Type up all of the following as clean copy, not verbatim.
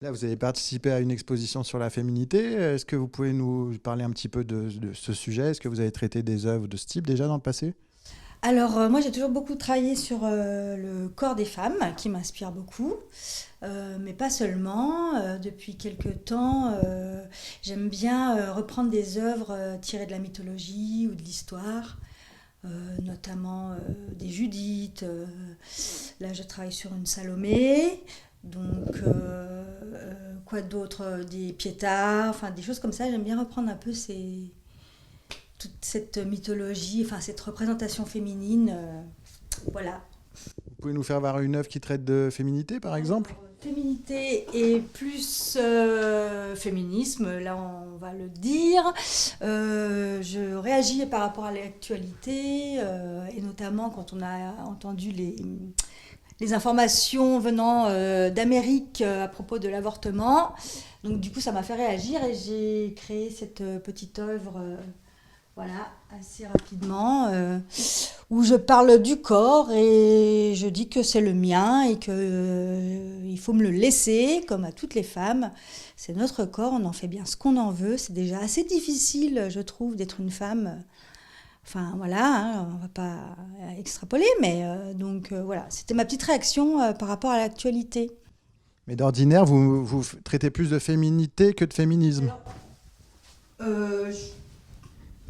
Là, vous avez participé à une exposition sur la féminité. Est-ce que vous pouvez nous parler un petit peu de ce sujet? Est-ce que vous avez traité des œuvres de ce type déjà dans le passé? Alors, moi, j'ai toujours beaucoup travaillé sur le corps des femmes, qui m'inspire beaucoup, mais pas seulement. Depuis quelque temps, j'aime bien reprendre des œuvres tirées de la mythologie ou de l'histoire, notamment des Judith. Là, je travaille sur une Salomé. Donc, quoi d'autre? Des Pietà, enfin des choses comme ça. J'aime bien reprendre un peu toute cette mythologie, enfin cette représentation féminine. Voilà. Vous pouvez nous faire voir une œuvre qui traite de féminité, par exemple? Féminité et plus féminisme, là on va le dire. Je réagis par rapport à l'actualité et notamment quand on a entendu les informations venant d'Amérique à propos de l'avortement. Donc du coup ça m'a fait réagir et j'ai créé cette petite œuvre voilà, assez rapidement, où je parle du corps et je dis que c'est le mien et que il faut me le laisser, comme à toutes les femmes. C'est notre corps, on en fait bien ce qu'on en veut. C'est déjà assez difficile, je trouve, d'être une femme. Enfin voilà, hein, on va pas extrapoler, mais voilà, c'était ma petite réaction par rapport à l'actualité. Mais d'ordinaire, vous traitez plus de féminité que de féminisme.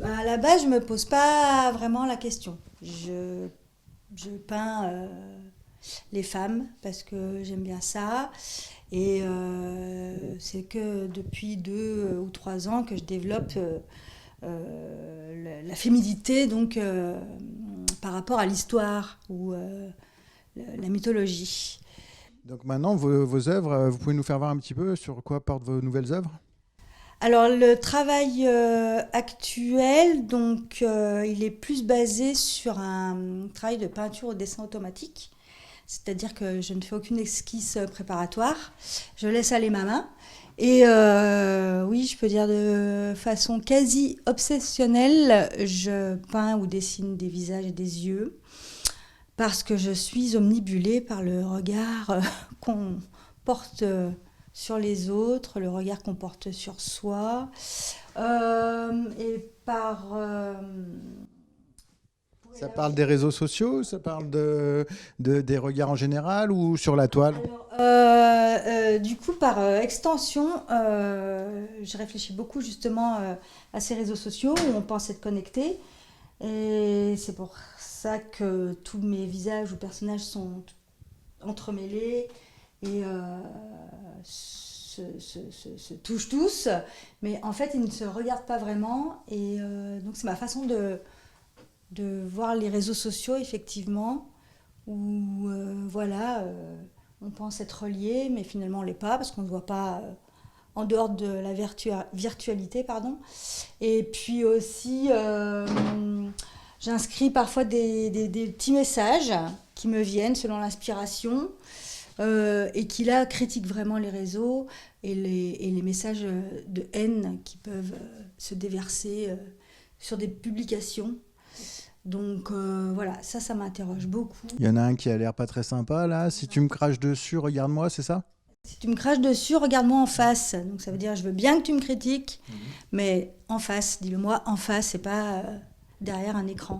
Alors, à la base, je me pose pas vraiment la question. Je peins les femmes parce que j'aime bien ça. Et c'est que depuis 2 ou 3 ans que je développe la féminité donc par rapport à l'histoire ou la mythologie. Donc maintenant, vos œuvres, vous pouvez nous faire voir un petit peu sur quoi portent vos nouvelles œuvres? Alors le travail actuel, donc il est plus basé sur un travail de peinture au dessin automatique. C'est-à-dire que je ne fais aucune esquisse préparatoire. Je laisse aller ma main. Et oui, je peux dire de façon quasi obsessionnelle, je peins ou dessine des visages et des yeux parce que je suis omnibulée par le regard qu'on porte sur les autres, le regard qu'on porte sur soi, et par pour Ça parle élargir. des réseaux sociaux, ça parle des regards en général ou sur la toile? Alors, du coup, par extension, je réfléchis beaucoup justement à ces réseaux sociaux où on pense être connecté. Et c'est pour ça que tous mes visages ou personnages sont entremêlés et se touchent tous. Mais en fait, ils ne se regardent pas vraiment. Et donc, c'est ma façon de voir les réseaux sociaux, effectivement, où voilà, on pense être relié, mais finalement on l'est pas parce qu'on ne se voit pas en dehors de la virtualité, pardon. Et puis aussi, j'inscris parfois des petits messages qui me viennent selon l'inspiration et qui là critiquent vraiment les réseaux et les messages de haine qui peuvent se déverser sur des publications. Donc voilà, ça m'interroge beaucoup. Il y en a un qui a l'air pas très sympa là. Si tu me craches dessus, regarde-moi, c'est ça? Si tu me craches dessus, regarde-moi en face. Donc ça veut dire je veux bien que tu me critiques, mais en face, dis-le-moi en face, c'est pas derrière un écran.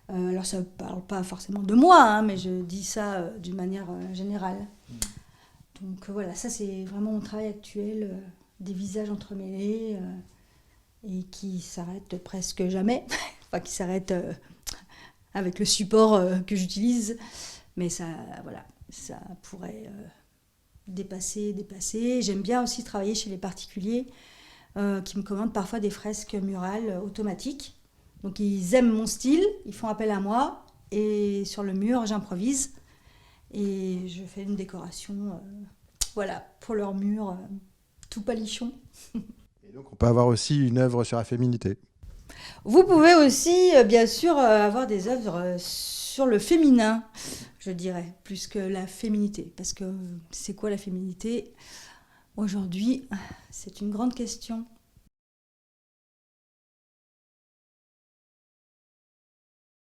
Alors ça ne parle pas forcément de moi, hein, mais je dis ça d'une manière générale. Donc voilà, ça c'est vraiment mon travail actuel, des visages entremêlés et qui s'arrêtent presque jamais, enfin qui s'arrêtent avec le support que j'utilise, mais ça, voilà, ça pourrait dépasser. J'aime bien aussi travailler chez les particuliers qui me commandent parfois des fresques murales automatiques. Donc ils aiment mon style, ils font appel à moi et sur le mur j'improvise et je fais une décoration voilà, pour leur mur tout palichon. Et donc on peut avoir aussi une œuvre sur la féminité. Vous pouvez aussi, bien sûr, avoir des œuvres sur le féminin, je dirais, plus que la féminité. Parce que c'est quoi la féminité? Aujourd'hui, c'est une grande question.